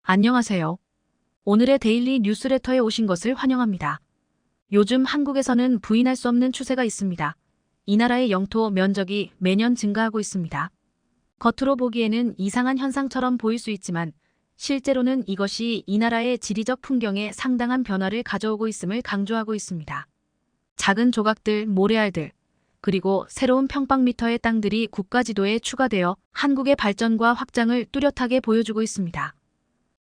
안녕하세요. 오늘의 데일리 뉴스레터에 오신 것을 환영합니다. 요즘 한국에서는 부인할 수 없는 추세가 있습니다. 이 나라의 영토 면적이 매년 증가하고 있습니다. 겉으로 보기에는 이상한 현상처럼 보일 수 있지만 실제로는 이것이 이 나라의 지리적 풍경에 상당한 변화를 가져오고 있음을 강조하고 있습니다. 작은 조각들, 모래알들, 그리고 새로운 평방미터의 땅들이 국가지도에 추가되어 한국의 발전과 확장을 뚜렷하게 보여주고 있습니다.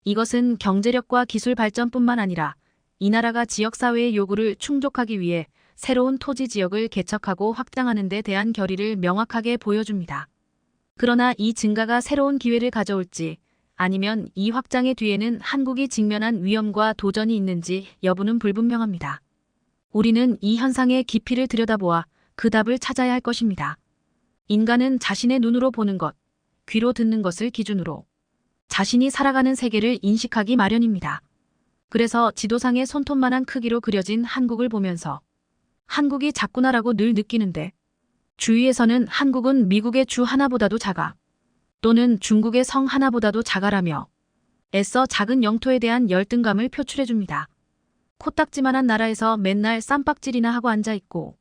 이것은 경제력과 기술 발전뿐만 아니라 이 나라가 지역사회의 요구를 충족하기 위해 새로운 토지 지역을 개척하고 확장하는 데 대한 결의를 명확하게 보여줍니다. 그러나 이 증가가 새로운 기회를 가져올지 아니면 이 확장의 뒤에는 한국이 직면한 위험과 도전이 있는지 여부는 불분명합니다. 우리는 이 현상의 깊이를 들여다보아 그 답을 찾아야 할 것입니다. 인간은 자신의 눈으로 보는 것, 귀로 듣는 것을 기준으로 자신이 살아가는 세계를 인식하기 마련입니다. 그래서 지도상의 손톱만한 크기로 그려진 한국을 보면서 한국이 작구나라고 늘 느끼는데 주위에서는 한국은 미국의 주 하나보다도 작아 또는 중국의 성 하나보다도 작아라며 애써 작은 영토에 대한 열등감을 표출해줍니다. 코딱지만한 나라에서 맨날 쌈박질이나 하고 앉아있고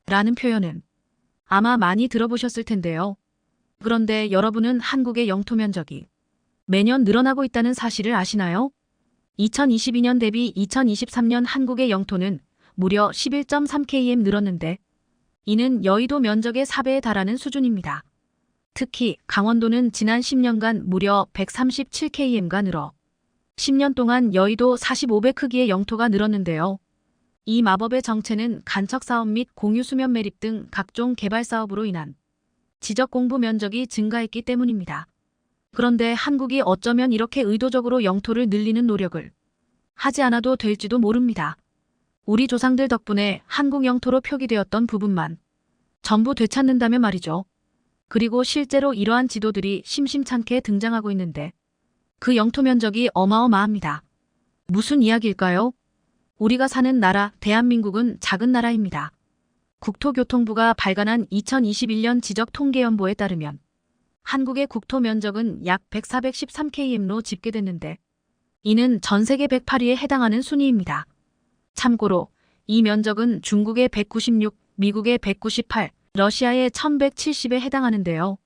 라는 표현은 아마 많이 들어보셨을 텐데요. 그런데 여러분은 한국의 영토 면적이 매년 늘어나고 있다는 사실을 아시나요? 2022년 대비 2023년 한국의 영토는 무려 11.3km 늘었는데 이는 여의도 면적의 4배에 달하는 수준입니다. 특히 강원도는 지난 10년간 무려 137km가 늘어 10년 동안 여의도 45배 크기의 영토가 늘었는데요. 이 마법의 정체는 간척 사업 및 공유 수면 매립 등 각종 개발 사업으로 인한 지적 공부 면적이 증가했기 때문입니다. 그런데 한국이 어쩌면 이렇게 의도적으로 영토를 늘리는 노력을 하지 않아도 될지도 모릅니다. 우리 조상들 덕분에 한국 영토로 표기되었던 부분만 전부 되찾는다면 말이죠. 그리고 실제로 이러한 지도들이 심심찮게 등장하고 있는데 그 영토 면적이 어마어마합니다. 무슨 이야기일까요? 우리가 사는 나라 대한민국은 작은 나라입니다. 국토교통부가 발간한 2021년 지적통계연보에 따르면 한국의 국토 면적은 약 1,413km로 집계됐는데 이는 전 세계 108위에 해당하는 순위입니다. 참고로 이 면적은 중국의 196, 미국의 198, 러시아의 1170에 해당하는데요.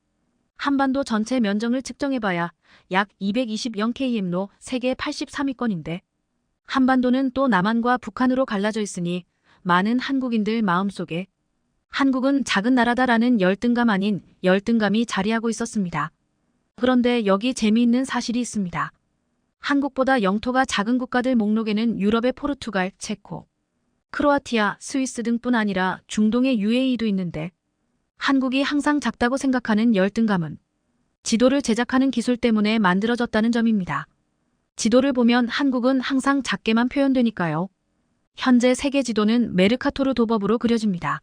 한반도 전체 면적을 측정해봐야 약 220km로 세계 83위권인데 한반도는 또 남한과 북한으로 갈라져 있으니 많은 한국인들 마음속에 한국은 작은 나라다라는 열등감 아닌 열등감이 자리하고 있었습니다. 그런데 여기 재미있는 사실이 있습니다. 한국보다 영토가 작은 국가들 목록에는 유럽의 포르투갈, 체코, 크로아티아, 스위스 등뿐 아니라 중동의 UAE도 있는데 한국이 항상 작다고 생각하는 열등감은 지도를 제작하는 기술 때문에 만들어졌다는 점입니다. 지도를 보면 한국은 항상 작게만 표현되니까요. 현재 세계 지도는 메르카토르 도법으로 그려집니다.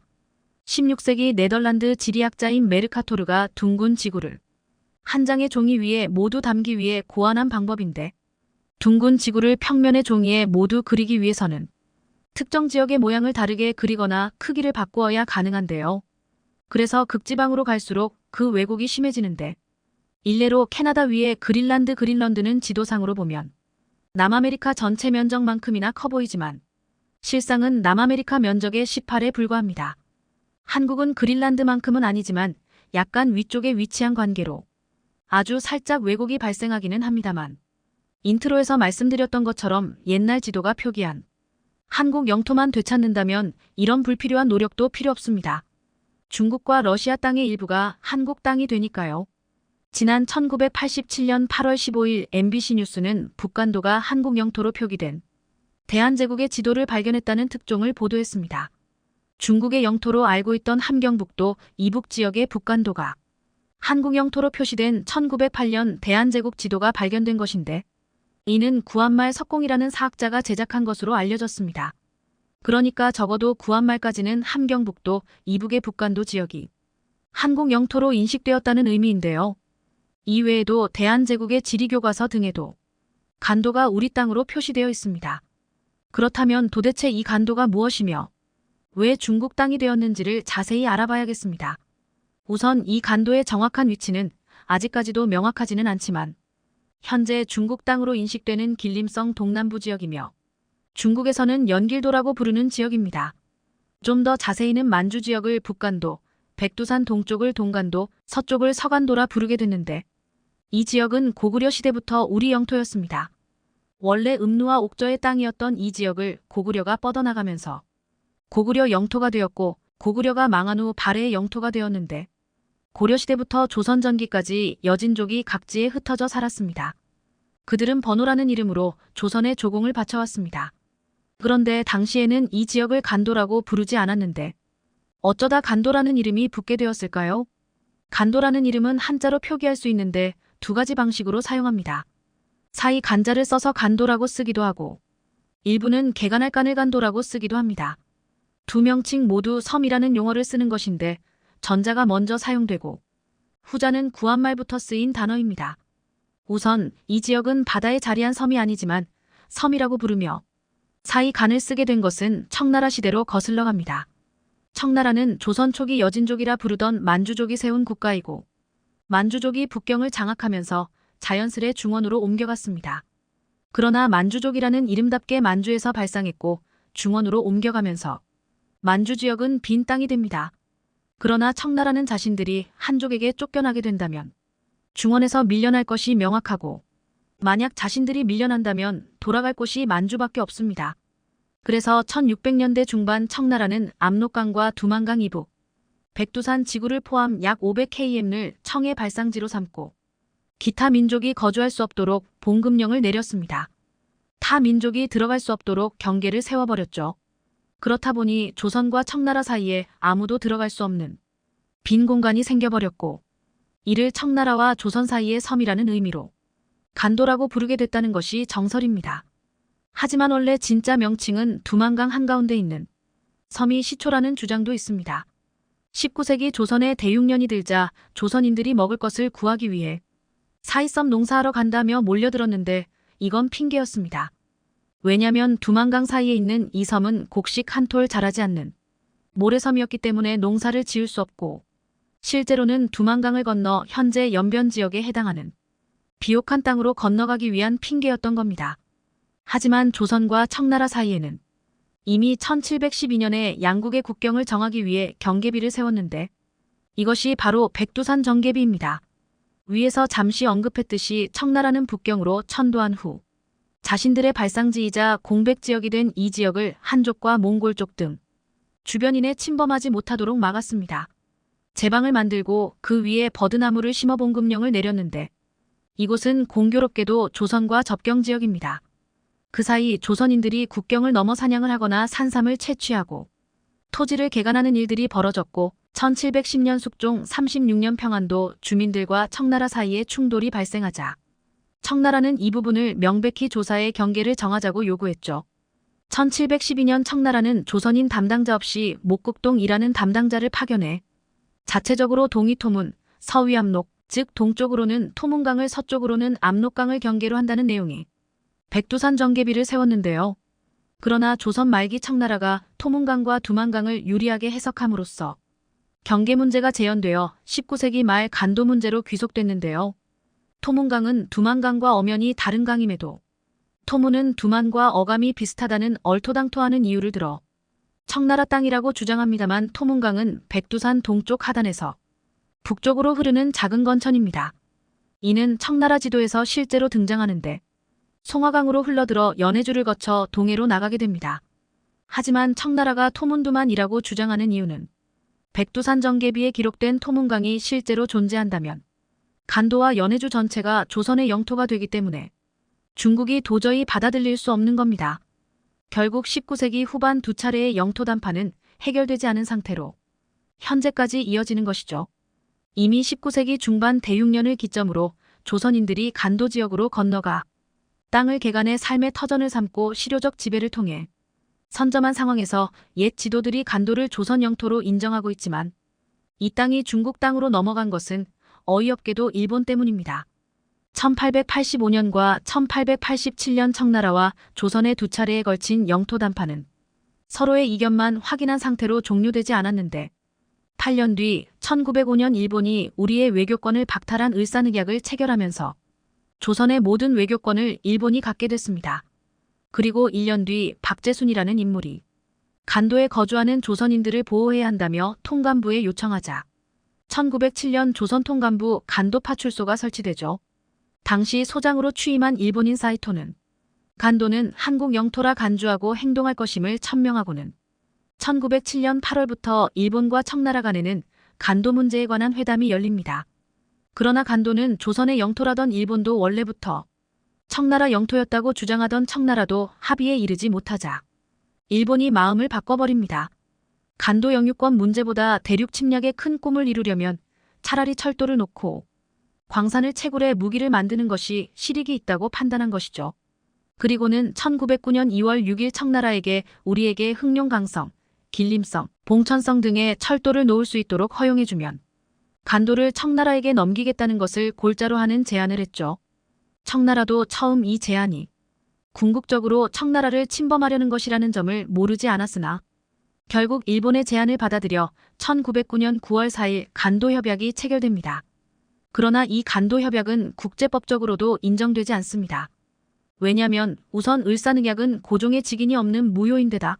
16세기 네덜란드 지리학자인 메르카토르가 둥근 지구를 한 장의 종이 위에 모두 담기 위해 고안한 방법인데 둥근 지구를 평면의 종이에 모두 그리기 위해서는 특정 지역의 모양을 다르게 그리거나 크기를 바꾸어야 가능한데요. 그래서 극지방으로 갈수록 그 왜곡이 심해지는데 일례로 캐나다 위에 그린란드는 지도상으로 보면 남아메리카 전체 면적만큼이나 커 보이지만 실상은 남아메리카 면적의 18에 불과합니다. 한국은 그린란드만큼은 아니지만 약간 위쪽에 위치한 관계로 아주 살짝 왜곡이 발생하기는 합니다만 인트로에서 말씀드렸던 것처럼 옛날 지도가 표기한 한국 영토만 되찾는다면 이런 불필요한 노력도 필요 없습니다. 중국과 러시아 땅의 일부가 한국 땅이 되니까요. 지난 1987년 8월 15일 MBC 뉴스는 북간도가 한국 영토로 표기된 대한제국의 지도를 발견했다는 특종을 보도했습니다. 중국의 영토로 알고 있던 함경북도 이북 지역의 북간도가 한국 영토로 표시된 1908년 대한제국 지도가 발견된 것인데 이는 구한말 석공이라는 사학자가 제작한 것으로 알려졌습니다. 그러니까 적어도 구한말까지는 함경북도 이북의 북간도 지역이 한국 영토로 인식되었다는 의미인데요. 이외에도 대한제국의 지리교과서 등에도 간도가 우리 땅으로 표시되어 있습니다. 그렇다면 도대체 이 간도가 무엇이며 왜 중국 땅이 되었는지를 자세히 알아봐야겠습니다. 우선 이 간도의 정확한 위치는 아직까지도 명확하지는 않지만 현재 중국 땅으로 인식되는 길림성 동남부 지역이며 중국에서는 연길도라고 부르는 지역입니다. 좀 더 자세히는 만주 지역을 북간도, 백두산 동쪽을 동간도, 서쪽을 서간도라 부르게 됐는데 이 지역은 고구려 시대부터 우리 영토였습니다. 원래 음루와 옥저의 땅이었던 이 지역을 고구려가 뻗어나가면서 고구려 영토가 되었고 고구려가 망한 후 발해의 영토가 되었는데 고려시대부터 조선 전기까지 여진족이 각지에 흩어져 살았습니다. 그들은 번호라는 이름으로 조선에 조공을 바쳐왔습니다. 그런데 당시에는 이 지역을 간도라고 부르지 않았는데 어쩌다 간도라는 이름이 붙게 되었을까요? 간도라는 이름은 한자로 표기할 수 있는데 두 가지 방식으로 사용합니다. 사이 간자를 써서 간도라고 쓰기도 하고 일부는 개간할 간을 간도라고 쓰기도 합니다. 두 명칭 모두 섬이라는 용어를 쓰는 것인데 전자가 먼저 사용되고 후자는 구한말부터 쓰인 단어입니다. 우선 이 지역은 바다에 자리한 섬이 아니지만 섬이라고 부르며 사이 간을 쓰게 된 것은 청나라 시대로 거슬러 갑니다. 청나라는 조선 초기 여진족이라 부르던 만주족이 세운 국가이고 만주족이 북경을 장악하면서 자연스레 중원으로 옮겨갔습니다. 그러나 만주족이라는 이름답게 만주에서 발상했고 중원으로 옮겨가면서 만주 지역은 빈 땅이 됩니다. 그러나 청나라는 자신들이 한족에게 쫓겨나게 된다면 중원에서 밀려날 것이 명확하고 만약 자신들이 밀려난다면 돌아갈 곳이 만주밖에 없습니다. 그래서 1600년대 중반 청나라는 압록강과 두만강 이북, 백두산 지구를 포함 약 500km를 청의 발상지로 삼고 기타 민족이 거주할 수 없도록 봉급령을 내렸습니다. 타 민족이 들어갈 수 없도록 경계를 세워버렸죠. 그렇다 보니 조선과 청나라 사이에 아무도 들어갈 수 없는 빈 공간이 생겨버렸고 이를 청나라와 조선 사이의 섬이라는 의미로 간도라고 부르게 됐다는 것이 정설입니다. 하지만 원래 진짜 명칭은 두만강 한가운데 있는 섬이 시초라는 주장도 있습니다. 19세기 조선의 대육년이 들자 조선인들이 먹을 것을 구하기 위해 사이섬 농사하러 간다며 몰려들었는데 이건 핑계였습니다. 왜냐면 두만강 사이에 있는 이 섬은 곡식 한 톨 자라지 않는 모래섬이었기 때문에 농사를 지을 수 없고 실제로는 두만강을 건너 현재 연변 지역에 해당하는 비옥한 땅으로 건너가기 위한 핑계였던 겁니다. 하지만 조선과 청나라 사이에는 이미 1712년에 양국의 국경을 정하기 위해 경계비를 세웠는데 이것이 바로 백두산 정계비입니다. 위에서 잠시 언급했듯이 청나라는 북경으로 천도한 후 자신들의 발상지이자 공백지역이 된 이 지역을 한족과 몽골족 등 주변인에 침범하지 못하도록 막았습니다. 제방을 만들고 그 위에 버드나무를 심어 봉급령을 내렸는데 이곳은 공교롭게도 조선과 접경지역입니다. 그 사이 조선인들이 국경을 넘어 사냥을 하거나 산삼을 채취하고 토지를 개간하는 일들이 벌어졌고 1710년 숙종 36년 평안도 주민들과 청나라 사이에 충돌이 발생하자 청나라는 이 부분을 명백히 조사해 경계를 정하자고 요구했죠. 1712년 청나라는 조선인 담당자 없이 목국동이라는 담당자를 파견해 자체적으로 동이토문, 서위압록, 즉 동쪽으로는 토문강을 서쪽으로는 압록강을 경계로 한다는 내용의 백두산 정계비를 세웠는데요. 그러나 조선 말기 청나라가 토문강과 두만강을 유리하게 해석함으로써 경계 문제가 재현되어 19세기 말 간도 문제로 귀속됐는데요. 토문강은 두만강과 엄연히 다른 강임에도 토문은 두만과 어감이 비슷하다는 얼토당토하는 이유를 들어 청나라 땅이라고 주장합니다만 토문강은 백두산 동쪽 하단에서 북쪽으로 흐르는 작은 건천입니다. 이는 청나라 지도에서 실제로 등장하는데 송화강으로 흘러들어 연해주를 거쳐 동해로 나가게 됩니다. 하지만 청나라가 토문두만이라고 주장하는 이유는 백두산 정계비에 기록된 토문강이 실제로 존재한다면 간도와 연해주 전체가 조선의 영토가 되기 때문에 중국이 도저히 받아들일 수 없는 겁니다. 결국 19세기 후반 두 차례의 영토 담판은 해결되지 않은 상태로 현재까지 이어지는 것이죠. 이미 19세기 중반 대육년을 기점으로 조선인들이 간도 지역으로 건너가 땅을 개간해 삶의 터전을 삼고 실효적 지배를 통해 선점한 상황에서 옛 지도들이 간도를 조선 영토로 인정하고 있지만 이 땅이 중국 땅으로 넘어간 것은 어이없게도 일본 때문입니다. 1885년과 1887년 청나라와 조선의 두 차례에 걸친 영토 담판은 서로의 이견만 확인한 상태로 종료되지 않았는데 8년 뒤 1905년 일본이 우리의 외교권을 박탈한 을사늑약을 체결하면서 조선의 모든 외교권을 일본이 갖게 됐습니다. 그리고 1년 뒤 박재순이라는 인물이 간도에 거주하는 조선인들을 보호해야 한다며 통감부에 요청하자 1907년 조선 통감부 간도 파출소가 설치되죠. 당시 소장으로 취임한 일본인 사이토는 간도는 한국 영토라 간주하고 행동할 것임을 천명하고는 1907년 8월부터 일본과 청나라 간에는 간도 문제에 관한 회담이 열립니다. 그러나 간도는 조선의 영토라던 일본도 원래부터 청나라 영토였다고 주장하던 청나라도 합의에 이르지 못하자 일본이 마음을 바꿔버립니다. 간도 영유권 문제보다 대륙 침략의 큰 꿈을 이루려면 차라리 철도를 놓고 광산을 채굴해 무기를 만드는 것이 실익이 있다고 판단한 것이죠. 그리고는 1909년 2월 6일 청나라에게 우리에게 흑룡강성, 길림성, 봉천성 등의 철도를 놓을 수 있도록 허용해주면 간도를 청나라에게 넘기겠다는 것을 골자로 하는 제안을 했죠. 청나라도 처음 이 제안이 궁극적으로 청나라를 침범하려는 것이라는 점을 모르지 않았으나 결국 일본의 제안을 받아들여 1909년 9월 4일 간도협약이 체결됩니다. 그러나 이 간도협약은 국제법적으로도 인정되지 않습니다. 왜냐하면 우선 을사늑약은 고종의 직인이 없는 무효인데다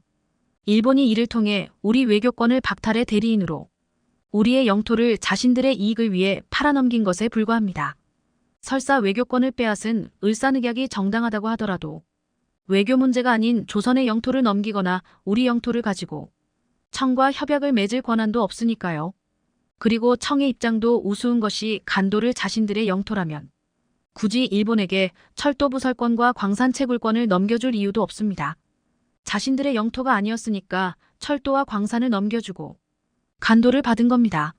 일본이 이를 통해 우리 외교권을 박탈해 대리인으로 우리의 영토를 자신들의 이익을 위해 팔아넘긴 것에 불과합니다. 설사 외교권을 빼앗은 을사늑약이 정당하다고 하더라도 외교 문제가 아닌 조선의 영토를 넘기거나 우리 영토를 가지고 청과 협약을 맺을 권한도 없으니까요. 그리고 청의 입장도 우스운 것이 간도를 자신들의 영토라면 굳이 일본에게 철도 부설권과 광산 채굴권을 넘겨줄 이유도 없습니다. 자신들의 영토가 아니었으니까 철도와 광산을 넘겨주고 간도를 받은 겁니다.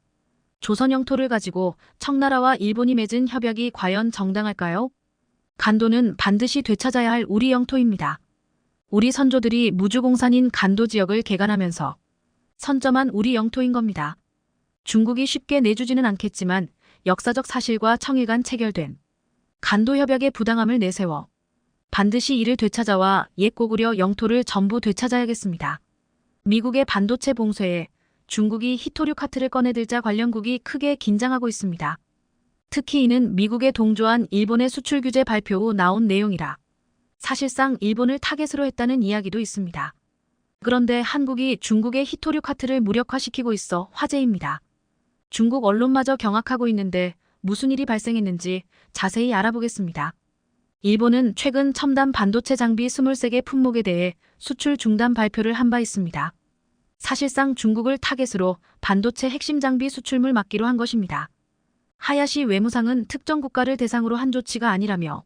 조선 영토를 가지고 청나라와 일본이 맺은 협약이 과연 정당할까요? 간도는 반드시 되찾아야 할 우리 영토입니다. 우리 선조들이 무주공산인 간도 지역을 개간하면서 선점한 우리 영토인 겁니다. 중국이 쉽게 내주지는 않겠지만 역사적 사실과 청일 간 체결된 간도협약의 부당함을 내세워 반드시 이를 되찾아와 옛 고구려 영토를 전부 되찾아야겠습니다. 미국의 반도체 봉쇄에 중국이 히토류 카트를 꺼내들자 관련국이 크게 긴장하고 있습니다. 특히 이는 미국에 동조한 일본의 수출 규제 발표 후 나온 내용이라 사실상 일본을 타겟으로 했다는 이야기도 있습니다. 그런데 한국이 중국의 히토류 카트를 무력화시키고 있어 화제입니다. 중국 언론마저 경악하고 있는데 무슨 일이 발생했는지 자세히 알아보겠습니다. 일본은 최근 첨단 반도체 장비 23개 품목에 대해 수출 중단 발표를 한 바 있습니다. 사실상 중국을 타겟으로 반도체 핵심 장비 수출물 막기로 한 것입니다. 하야시 외무상은 특정 국가를 대상으로 한 조치가 아니라며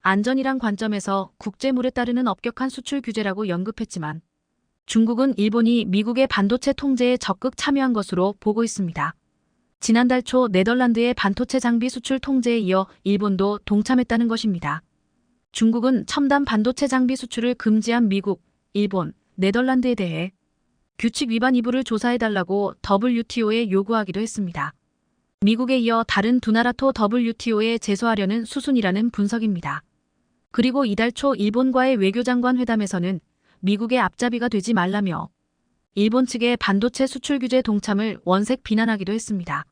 안전이란 관점에서 국제물에 따르는 엄격한 수출 규제라고 언급했지만 중국은 일본이 미국의 반도체 통제에 적극 참여한 것으로 보고 있습니다. 지난달 초 네덜란드의 반도체 장비 수출 통제에 이어 일본도 동참했다는 것입니다. 중국은 첨단 반도체 장비 수출을 금지한 미국, 일본, 네덜란드에 대해 규칙 위반 여부를 조사해달라고 WTO에 요구하기도 했습니다. 미국에 이어 다른 두 나라 또 WTO에 제소하려는 수순이라는 분석입니다. 그리고 이달 초 일본과의 외교장관 회담에서는 미국의 앞잡이가 되지 말라며 일본 측의 반도체 수출 규제 동참을 원색 비난하기도 했습니다.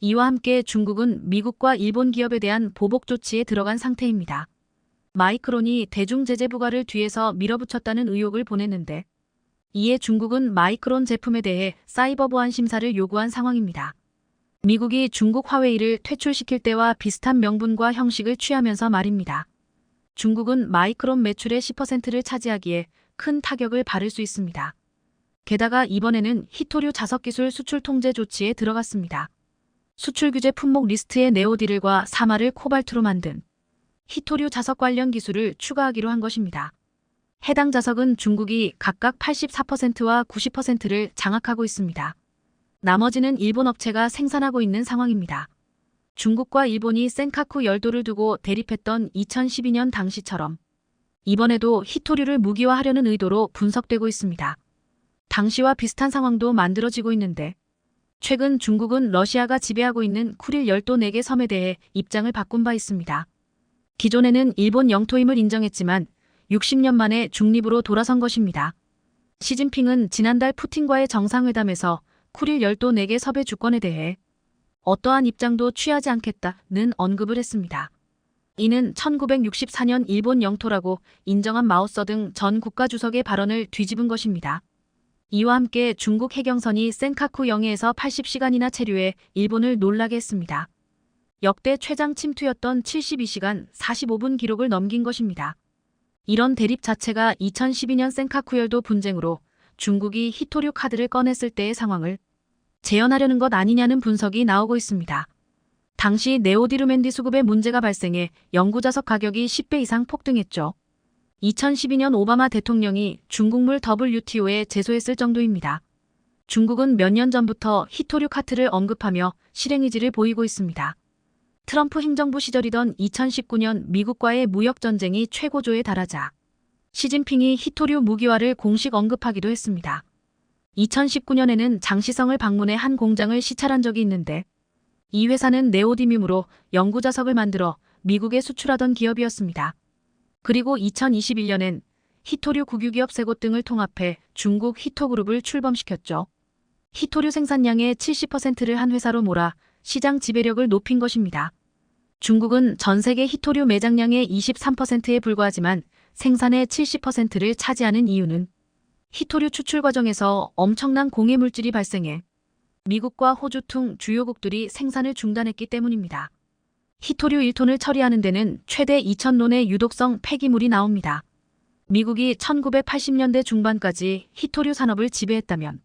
이와 함께 중국은 미국과 일본 기업에 대한 보복 조치에 들어간 상태입니다. 마이크론이 대중 제재 부과를 뒤에서 밀어붙였다는 의혹을 보냈는데 이에 중국은 마이크론 제품에 대해 사이버 보안 심사를 요구한 상황입니다. 미국이 중국 화웨이를 퇴출시킬 때와 비슷한 명분과 형식을 취하면서 말입니다. 중국은 마이크론 매출의 10%를 차지하기에 큰 타격을 받을 수 있습니다. 게다가 이번에는 히토류 자석기술 수출 통제 조치에 들어갔습니다. 수출 규제 품목 리스트에 네오디를과 사마를 코발트로 만든 히토류 자석 관련 기술을 추가하기로 한 것입니다. 해당 자석은 중국이 각각 84%와 90%를 장악하고 있습니다. 나머지는 일본 업체가 생산하고 있는 상황입니다. 중국과 일본이 센카쿠 열도를 두고 대립했던 2012년 당시처럼 이번에도 히토류를 무기화하려는 의도로 분석되고 있습니다. 당시와 비슷한 상황도 만들어지고 있는데 최근 중국은 러시아가 지배하고 있는 쿠릴 열도 4개 섬에 대해 입장을 바꾼 바 있습니다. 기존에는 일본 영토임을 인정했지만 60년 만에 중립으로 돌아선 것입니다. 시진핑은 지난달 푸틴과의 정상회담에서 쿠릴 열도 4개 섭의 주권에 대해 어떠한 입장도 취하지 않겠다는 언급을 했습니다. 이는 1964년 일본 영토라고 인정한 마오쩌 등 전 국가주석의 발언을 뒤집은 것입니다. 이와 함께 중국 해경선이 센카쿠 영해에서 80시간이나 체류해 일본을 놀라게 했습니다. 역대 최장 침투였던 72시간 45분 기록을 넘긴 것입니다. 이런 대립 자체가 2012년 센카쿠열도 분쟁으로 중국이 히토류 카드를 꺼냈을 때의 상황을 재현하려는 것 아니냐는 분석이 나오고 있습니다. 당시 네오디루멘디 수급에 문제가 발생해 영구자석 가격이 10배 이상 폭등했죠. 2012년 오바마 대통령이 중국물 WTO에 제소했을 정도입니다. 중국은 몇 년 전부터 히토류 카트를 언급하며 실행 의지를 보이고 있습니다. 트럼프 행정부 시절이던 2019년 미국과의 무역전쟁이 최고조에 달하자 시진핑이 히토류 무기화를 공식 언급하기도 했습니다. 2019년에는 장시성을 방문해 한 공장을 시찰한 적이 있는데 이 회사는 네오디뮴으로 영구자석을 만들어 미국에 수출하던 기업이었습니다. 그리고 2021년엔 히토류 국유기업 3곳 등을 통합해 중국 히토그룹을 출범시켰죠. 히토류 생산량의 70%를 한 회사로 몰아 시장 지배력을 높인 것입니다. 중국은 전 세계 히토류 매장량의 23%에 불과하지만 생산의 70%를 차지하는 이유는 히토류 추출 과정에서 엄청난 공해 물질이 발생해 미국과 호주 등 주요국들이 생산을 중단했기 때문입니다. 히토류 1톤을 처리하는 데는 최대 2,000론의 유독성 폐기물이 나옵니다. 미국이 1980년대 중반까지 히토류 산업을 지배했다면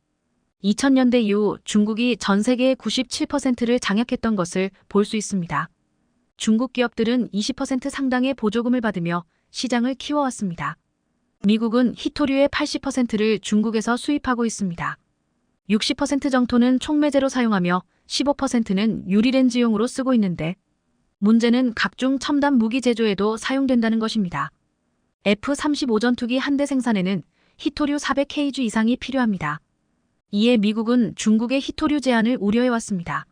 2000년대 이후 중국이 전 세계의 97%를 장악했던 것을 볼 수 있습니다. 중국 기업들은 20% 상당의 보조금을 받으며 시장을 키워왔습니다. 미국은 히토류의 80%를 중국에서 수입하고 있습니다. 60% 정도는 촉매제로 사용하며 15%는 유리렌즈용으로 쓰고 있는데 문제는 각종 첨단 무기 제조에도 사용된다는 것입니다. F-35 전투기 한 대 생산에는 히토류 400kg 이상이 필요합니다. 이에 미국은 중국의 히토류 제한을 우려해왔습니다.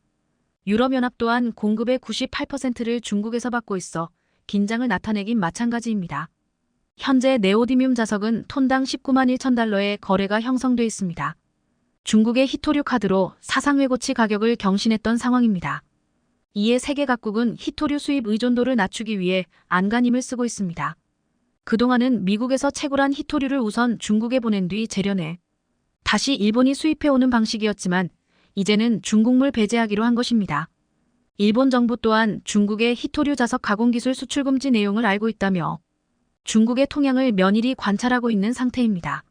유럽연합 또한 공급의 98%를 중국에서 받고 있어 긴장을 나타내긴 마찬가지입니다. 현재 네오디뮴 자석은 톤당 19만 1천 달러의 거래가 형성돼 있습니다. 중국의 히토류 카드로 사상 최고치 가격을 경신했던 상황입니다. 이에 세계 각국은 히토류 수입 의존도를 낮추기 위해 안간힘을 쓰고 있습니다. 그동안은 미국에서 채굴한 히토류를 우선 중국에 보낸 뒤 재련해 다시 일본이 수입해오는 방식이었지만 이제는 중국물 배제하기로 한 것입니다. 일본 정부 또한 중국의 히토류 자석 가공기술 수출 금지 내용을 알고 있다며 중국의 통향을 면밀히 관찰하고 있는 상태입니다.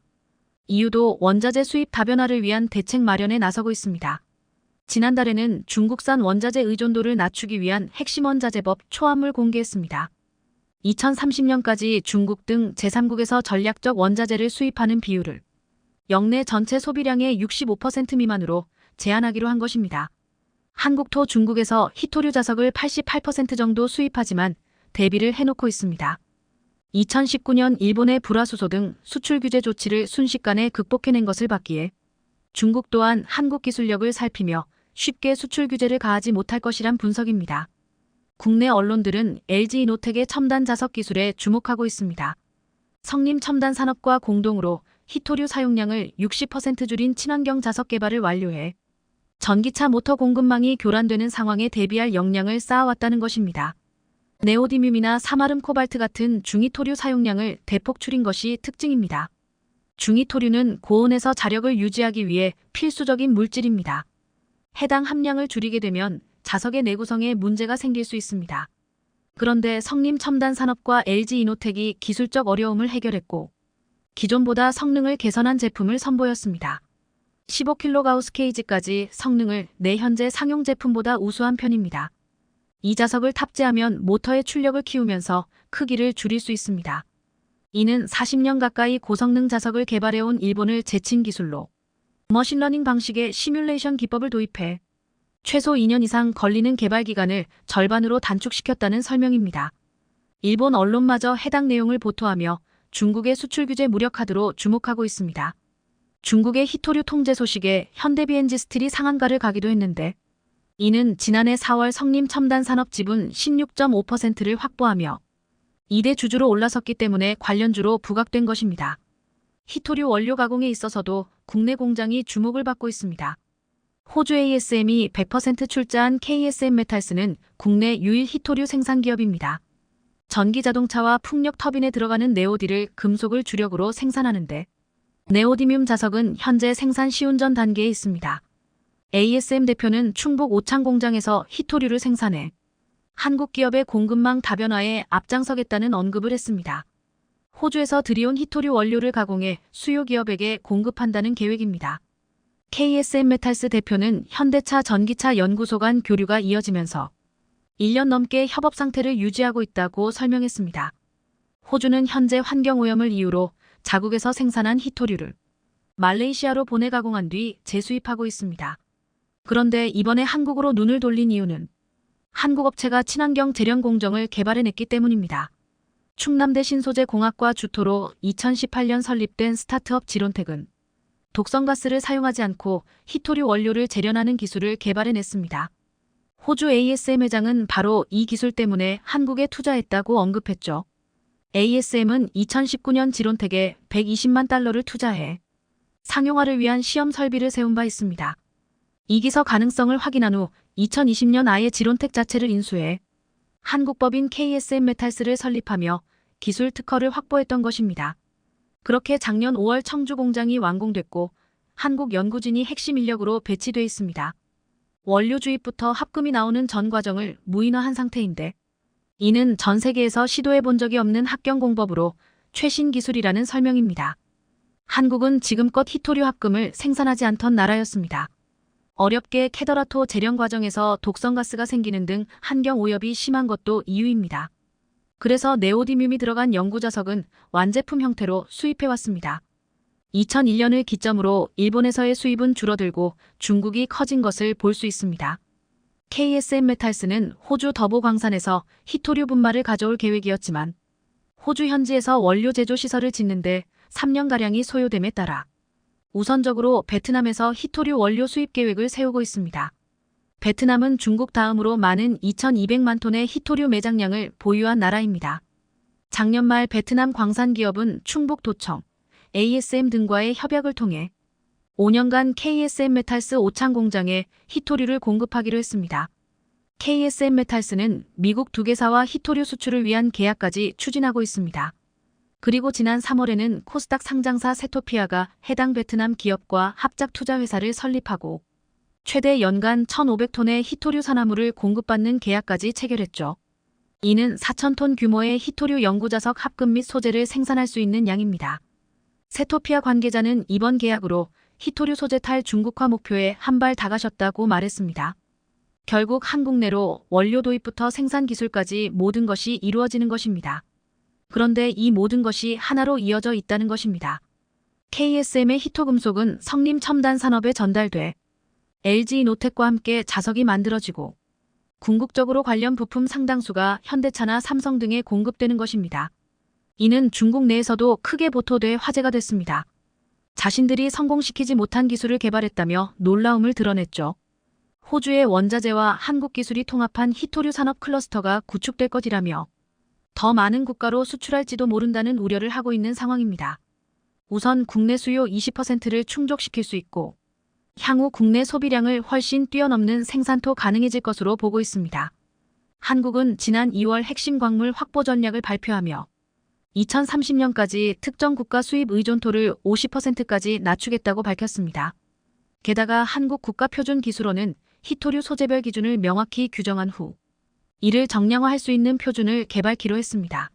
이유도 원자재 수입 다변화를 위한 대책 마련에 나서고 있습니다. 지난달에는 중국산 원자재 의존도를 낮추기 위한 핵심 원자재법 초안을 공개했습니다. 2030년까지 중국 등 제3국에서 전략적 원자재를 수입하는 비율을 역내 전체 소비량의 65% 미만으로 제한하기로 한 것입니다. 한국토 중국에서 히토류 자석을 88% 정도 수입하지만 대비를 해놓고 있습니다. 2019년 일본의 불화수소 등 수출 규제 조치를 순식간에 극복해낸 것을 봤기에 중국 또한 한국 기술력을 살피며 쉽게 수출 규제를 가하지 못할 것이란 분석입니다. 국내 언론들은 LG이노텍의 첨단 자석 기술에 주목하고 있습니다. 성림 첨단 산업과 공동으로 히토류 사용량을 60% 줄인 친환경 자석 개발을 완료해 전기차 모터 공급망이 교란되는 상황에 대비할 역량을 쌓아왔다는 것입니다. 네오디뮴이나 사마름 코발트 같은 중히토류 사용량을 대폭 줄인 것이 특징입니다. 중히토류는 고온에서 자력을 유지하기 위해 필수적인 물질입니다. 해당 함량을 줄이게 되면 자석의 내구성에 문제가 생길 수 있습니다. 그런데 성림 첨단 산업과 LG이노텍이 기술적 어려움을 해결했고 기존보다 성능을 개선한 제품을 선보였습니다. 15kgauss 케이지까지 성능을 현재 상용 제품보다 우수한 편입니다. 이 자석을 탑재하면 모터의 출력을 키우면서 크기를 줄일 수 있습니다. 이는 40년 가까이 고성능 자석을 개발해온 일본을 제친 기술로 머신러닝 방식의 시뮬레이션 기법을 도입해 최소 2년 이상 걸리는 개발 기간을 절반으로 단축시켰다는 설명입니다. 일본 언론마저 해당 내용을 보도하며 중국의 수출 규제 무력화로 주목하고 있습니다. 중국의 히토류 통제 소식에 현대비엔지 스틸이 상한가를 가기도 했는데 이는 지난해 4월 성림 첨단 산업 지분 16.5%를 확보하며 2대 주주로 올라섰기 때문에 관련주로 부각된 것입니다. 히토류 원료 가공에 있어서도 국내 공장이 주목을 받고 있습니다. 호주 ASM이 100% 출자한 KSM 메탈스는 국내 유일 히토류 생산 기업입니다. 전기자동차와 풍력 터빈에 들어가는 네오디를 금속을 주력으로 생산하는데 네오디뮴 자석은 현재 생산 시운전 단계에 있습니다. ASM 대표는 충북 오창 공장에서 히토류를 생산해 한국 기업의 공급망 다변화에 앞장서겠다는 언급을 했습니다. 호주에서 들여온 히토류 원료를 가공해 수요 기업에게 공급한다는 계획입니다. KSM 메탈스 대표는 현대차 전기차 연구소 간 교류가 이어지면서 1년 넘게 협업 상태를 유지하고 있다고 설명했습니다. 호주는 현재 환경오염을 이유로 자국에서 생산한 히토류를 말레이시아로 보내 가공한 뒤 재수입하고 있습니다. 그런데 이번에 한국으로 눈을 돌린 이유는 한국 업체가 친환경 제련 공정을 개발해냈기 때문입니다. 충남대 신소재공학과 주토로 2018년 설립된 스타트업 지론텍은 독성가스를 사용하지 않고 히토류 원료를 재련하는 기술을 개발해냈습니다. 호주 ASM 회장은 바로 이 기술 때문에 한국에 투자했다고 언급했죠. ASM은 2019년 지론텍에 120만 달러를 투자해 상용화를 위한 시험 설비를 세운 바 있습니다. 이기서 가능성을 확인한 후 2020년 아예 지론텍 자체를 인수해 한국 법인 KSM 메탈스를 설립하며 기술 특허를 확보했던 것입니다. 그렇게 작년 5월 청주 공장이 완공됐고 한국 연구진이 핵심 인력으로 배치돼 있습니다. 원료 주입부터 합금이 나오는 전 과정을 무인화한 상태인데 이는 전 세계에서 시도해 본 적이 없는 합경 공법으로 최신 기술이라는 설명입니다. 한국은 지금껏 히토류 합금을 생산하지 않던 나라였습니다. 어렵게 캐더라토 재련 과정에서 독성가스가 생기는 등 환경 오염이 심한 것도 이유입니다. 그래서 네오디뮴이 들어간 연구자석은 완제품 형태로 수입해왔습니다. 2001년을 기점으로 일본에서의 수입은 줄어들고 중국이 커진 것을 볼 수 있습니다. KSM 메탈스는 호주 더보 광산에서 히토류 분말을 가져올 계획이었지만 호주 현지에서 원료 제조 시설을 짓는데 3년가량이 소요됨에 따라 우선적으로 베트남에서 히토류 원료 수입 계획을 세우고 있습니다. 베트남은 중국 다음으로 많은 2,200만 톤의 히토류 매장량을 보유한 나라입니다. 작년 말 베트남 광산기업은 충북도청, ASM 등과의 협약을 통해 5년간 KSM 메탈스 오창 공장에 히토류를 공급하기로 했습니다. KSM 메탈스는 미국 두 개사와 히토류 수출을 위한 계약까지 추진하고 있습니다. 그리고 지난 3월에는 코스닥 상장사 세토피아가 해당 베트남 기업과 합작 투자 회사를 설립하고 최대 연간 1,500톤의 히토류 산화물을 공급받는 계약까지 체결했죠. 이는 4,000톤 규모의 히토류 연구자석 합금 및 소재를 생산할 수 있는 양입니다. 세토피아 관계자는 이번 계약으로 히토류 소재 탈 중국화 목표에 한 발 다가셨다고 말했습니다. 결국 한국 내로 원료 도입부터 생산 기술까지 모든 것이 이루어지는 것입니다. 그런데 이 모든 것이 하나로 이어져 있다는 것입니다. KSM의 히토금속은 성림 첨단 산업에 전달돼 LG이노텍과 함께 자석이 만들어지고 궁극적으로 관련 부품 상당수가 현대차나 삼성 등에 공급되는 것입니다. 이는 중국 내에서도 크게 보도돼 화제가 됐습니다. 자신들이 성공시키지 못한 기술을 개발했다며 놀라움을 드러냈죠. 호주의 원자재와 한국 기술이 통합한 히토류 산업 클러스터가 구축될 것이라며 더 많은 국가로 수출할지도 모른다는 우려를 하고 있는 상황입니다. 우선 국내 수요 20%를 충족시킬 수 있고 향후 국내 소비량을 훨씬 뛰어넘는 생산도 가능해질 것으로 보고 있습니다. 한국은 지난 2월 핵심 광물 확보 전략을 발표하며 2030년까지 특정 국가 수입 의존도를 50%까지 낮추겠다고 밝혔습니다. 게다가 한국 국가표준기술원은 히토류 소재별 기준을 명확히 규정한 후 이를 정량화할 수 있는 표준을 개발키로 했습니다.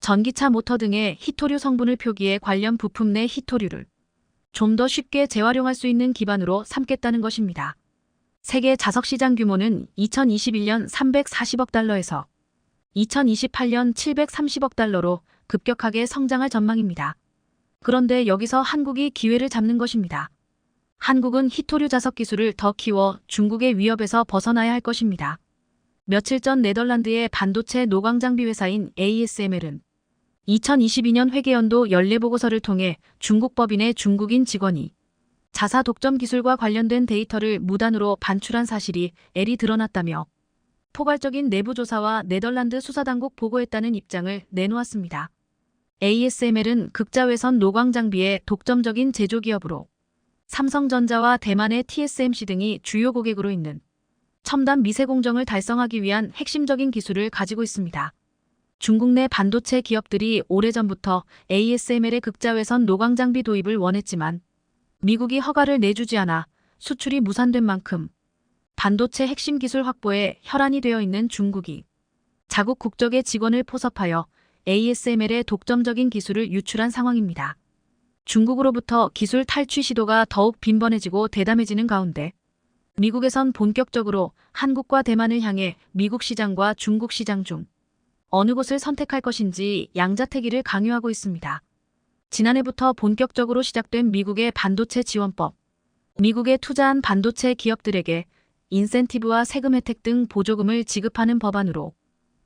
전기차 모터 등의 히토류 성분을 표기해 관련 부품 내 히토류를 좀 더 쉽게 재활용할 수 있는 기반으로 삼겠다는 것입니다. 세계 자석 시장 규모는 2021년 340억 달러에서 2028년 730억 달러로 급격하게 성장할 전망입니다. 그런데 여기서 한국이 기회를 잡는 것입니다. 한국은 히토류 자석 기술을 더 키워 중국의 위협에서 벗어나야 할 것입니다. 며칠 전 네덜란드의 반도체 노광 장비 회사인 ASML은 2022년 회계연도 연례보고서를 통해 중국 법인의 중국인 직원이 자사 독점 기술과 관련된 데이터를 무단으로 반출한 사실이 애리 드러났다며 포괄적인 내부 조사와 네덜란드 수사당국 보고했다는 입장을 내놓았습니다. ASML은 극자외선 노광 장비의 독점적인 제조기업으로 삼성전자와 대만의 TSMC 등이 주요 고객으로 있는 첨단 미세 공정을 달성하기 위한 핵심적인 기술을 가지고 있습니다. 중국 내 반도체 기업들이 오래전부터 ASML의 극자외선 노광 장비 도입을 원했지만 미국이 허가를 내주지 않아 수출이 무산된 만큼 반도체 핵심 기술 확보에 혈안이 되어 있는 중국이 자국 국적의 직원을 포섭하여 ASML의 독점적인 기술을 유출한 상황입니다. 중국으로부터 기술 탈취 시도가 더욱 빈번해지고 대담해지는 가운데 미국에선 본격적으로 한국과 대만을 향해 미국 시장과 중국 시장 중 어느 곳을 선택할 것인지 양자택일을 강요하고 있습니다. 지난해부터 본격적으로 시작된 미국의 반도체 지원법, 미국에 투자한 반도체 기업들에게 인센티브와 세금 혜택 등 보조금을 지급하는 법안으로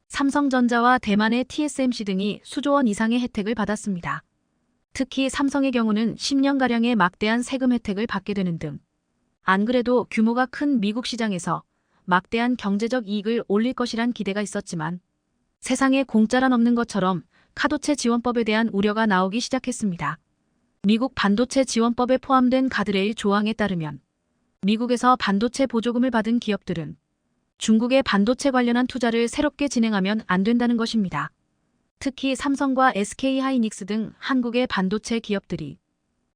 삼성전자와 대만의 TSMC 등이 수조 원 이상의 혜택을 받았습니다. 특히 삼성의 경우는 10년가량의 막대한 세금 혜택을 받게 되는 등 안 그래도 규모가 큰 미국 시장에서 막대한 경제적 이익을 올릴 것이란 기대가 있었지만 세상에 공짜란 없는 것처럼 카도체 지원법에 대한 우려가 나오기 시작했습니다. 미국 반도체 지원법에 포함된 가드레일 조항에 따르면 미국에서 반도체 보조금을 받은 기업들은 중국의 반도체 관련한 투자를 새롭게 진행하면 안 된다는 것입니다. 특히 삼성과 SK하이닉스 등 한국의 반도체 기업들이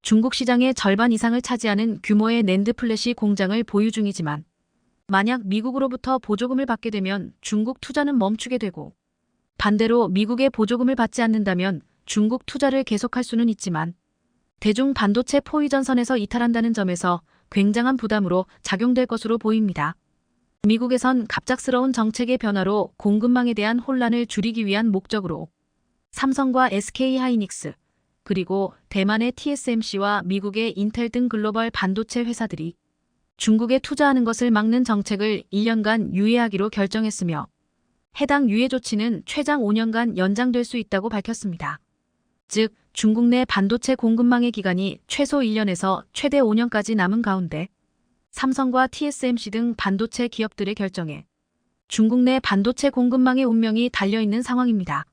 중국 시장의 절반 이상을 차지하는 규모의 낸드 플래시 공장을 보유 중이지만 만약 미국으로부터 보조금을 받게 되면 중국 투자는 멈추게 되고 반대로 미국의 보조금을 받지 않는다면 중국 투자를 계속할 수는 있지만 대중 반도체 포위 전선에서 이탈한다는 점에서 굉장한 부담으로 작용될 것으로 보입니다. 미국에선 갑작스러운 정책의 변화로 공급망에 대한 혼란을 줄이기 위한 목적으로 삼성과 SK하이닉스 그리고 대만의 TSMC와 미국의 인텔 등 글로벌 반도체 회사들이 중국에 투자하는 것을 막는 정책을 1년간 유예하기로 결정했으며 해당 유예 조치는 최장 5년간 연장될 수 있다고 밝혔습니다. 즉, 중국 내 반도체 공급망의 기간이 최소 1년에서 최대 5년까지 남은 가운데 삼성과 TSMC 등 반도체 기업들의 결정에 중국 내 반도체 공급망의 운명이 달려있는 상황입니다.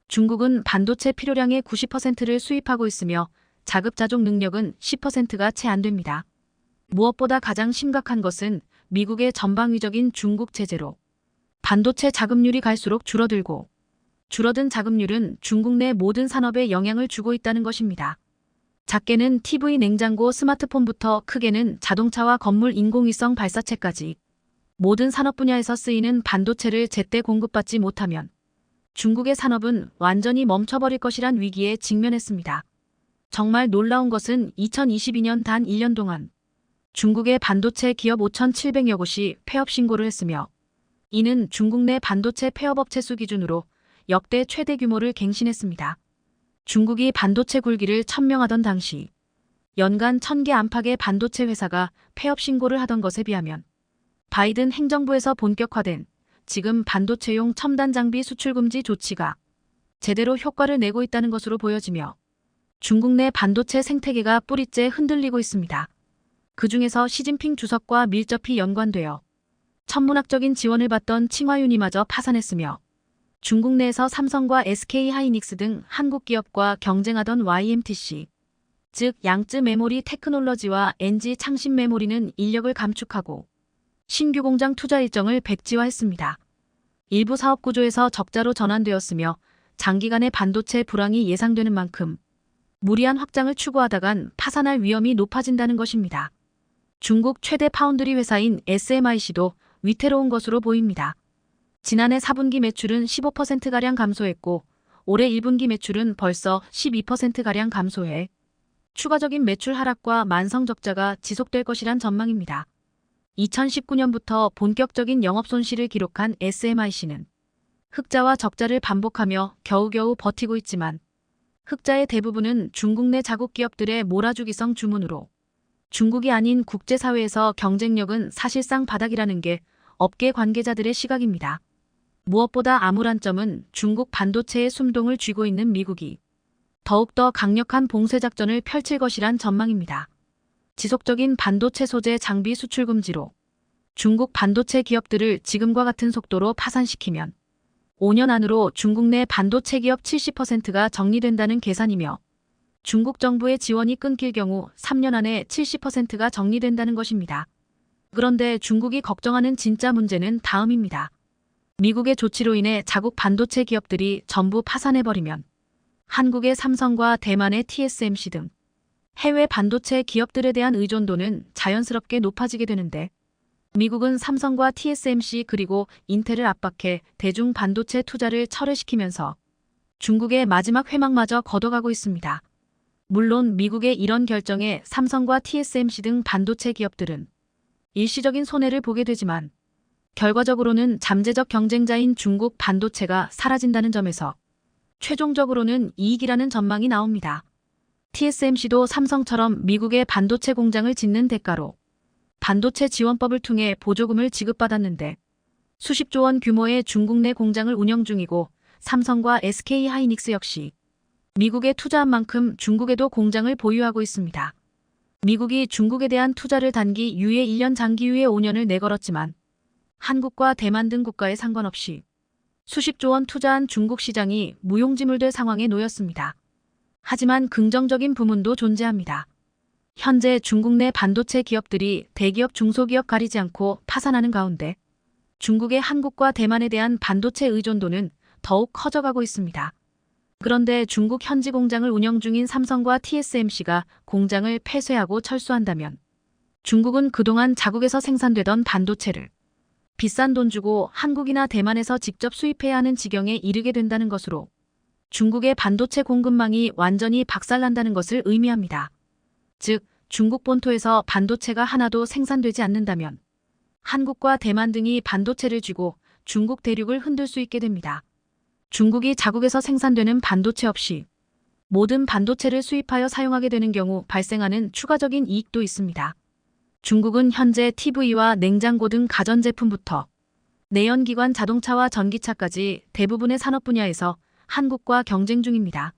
중국은 반도체 필요량의 90%를 수입하고 있으며 자급자족 능력은 10%가 채 안 됩니다. 무엇보다 가장 심각한 것은 미국의 전방위적인 중국 제재로 반도체 자급률이 갈수록 줄어들고 줄어든 자급률은 중국 내 모든 산업에 영향을 주고 있다는 것입니다. 작게는 TV, 냉장고, 스마트폰부터 크게는 자동차와 건물, 인공위성 발사체까지 모든 산업 분야에서 쓰이는 반도체를 제때 공급받지 못하면 중국의 산업은 완전히 멈춰버릴 것이란 위기에 직면했습니다. 정말 놀라운 것은 2022년 단 1년 동안 중국의 반도체 기업 5,700여 곳이 폐업 신고를 했으며 이는 중국 내 반도체 폐업업체 수 기준으로 역대 최대 규모를 갱신했습니다. 중국이 반도체 굴기를 천명하던 당시 연간 1,000개 안팎의 반도체 회사가 폐업 신고를 하던 것에 비하면 바이든 행정부에서 본격화된 지금 반도체용 첨단 장비 수출 금지 조치가 제대로 효과를 내고 있다는 것으로 보여지며 중국 내 반도체 생태계가 뿌리째 흔들리고 있습니다. 그 중에서 시진핑 주석과 밀접히 연관되어 천문학적인 지원을 받던 칭화윤이마저 파산했으며 중국 내에서 삼성과 SK하이닉스 등 한국 기업과 경쟁하던 YMTC, 즉 양쯔 메모리 테크놀로지와 NG 창신 메모리는 인력을 감축하고 신규 공장 투자 일정을 백지화했습니다. 일부 사업 구조에서 적자로 전환되었으며 장기간의 반도체 불황이 예상되는 만큼 무리한 확장을 추구하다간 파산할 위험이 높아진다는 것입니다. 중국 최대 파운드리 회사인 SMIC도 위태로운 것으로 보입니다. 지난해 4분기 매출은 15%가량 감소했고 올해 1분기 매출은 벌써 12%가량 감소해 추가적인 매출 하락과 만성 적자가 지속될 것이란 전망입니다. 2019년부터 본격적인 영업 손실을 기록한 SMIC는 흑자와 적자를 반복하며 겨우겨우 버티고 있지만 흑자의 대부분은 중국 내 자국 기업들의 몰아주기성 주문으로 중국이 아닌 국제사회에서 경쟁력은 사실상 바닥이라는 게 업계 관계자들의 시각입니다. 무엇보다 암울한 점은 중국 반도체의 숨동을 쥐고 있는 미국이 더욱더 강력한 봉쇄작전을 펼칠 것이란 전망입니다. 지속적인 반도체 소재 장비 수출 금지로 중국 반도체 기업들을 지금과 같은 속도로 파산시키면 5년 안으로 중국 내 반도체 기업 70%가 정리된다는 계산이며 중국 정부의 지원이 끊길 경우 3년 안에 70%가 정리된다는 것입니다. 그런데 중국이 걱정하는 진짜 문제는 다음입니다. 미국의 조치로 인해 자국 반도체 기업들이 전부 파산해버리면 한국의 삼성과 대만의 TSMC 등 해외 반도체 기업들에 대한 의존도는 자연스럽게 높아지게 되는데, 미국은 삼성과 TSMC 그리고 인텔을 압박해 대중 반도체 투자를 철회시키면서 중국의 마지막 회막마저 걷어가고 있습니다. 물론 미국의 이런 결정에 삼성과 TSMC 등 반도체 기업들은 일시적인 손해를 보게 되지만, 결과적으로는 잠재적 경쟁자인 중국 반도체가 사라진다는 점에서 최종적으로는 이익이라는 전망이 나옵니다. TSMC도 삼성처럼 미국의 반도체 공장을 짓는 대가로 반도체 지원법을 통해 보조금을 지급받았는데, 수십조 원 규모의 중국 내 공장을 운영 중이고, 삼성과 SK하이닉스 역시 미국에 투자한 만큼 중국에도 공장을 보유하고 있습니다. 미국이 중국에 대한 투자를 단기 유예 1년 장기 유예 5년을 내걸었지만, 한국과 대만 등 국가에 상관없이 수십조 원 투자한 중국 시장이 무용지물될 상황에 놓였습니다. 하지만 긍정적인 부문도 존재합니다. 현재 중국 내 반도체 기업들이 대기업 중소기업 가리지 않고 파산하는 가운데, 중국의 한국과 대만에 대한 반도체 의존도는 더욱 커져가고 있습니다. 그런데 중국 현지 공장을 운영 중인 삼성과 TSMC가 공장을 폐쇄하고 철수한다면, 중국은 그동안 자국에서 생산되던 반도체를 비싼 돈 주고 한국이나 대만에서 직접 수입해야 하는 지경에 이르게 된다는 것으로 중국의 반도체 공급망이 완전히 박살난다는 것을 의미합니다. 즉, 중국 본토에서 반도체가 하나도 생산되지 않는다면 한국과 대만 등이 반도체를 쥐고 중국 대륙을 흔들 수 있게 됩니다. 중국이 자국에서 생산되는 반도체 없이 모든 반도체를 수입하여 사용하게 되는 경우 발생하는 추가적인 이익도 있습니다. 중국은 현재 TV와 냉장고 등 가전제품부터 내연기관 자동차와 전기차까지 대부분의 산업 분야에서 한국과 경쟁 중입니다.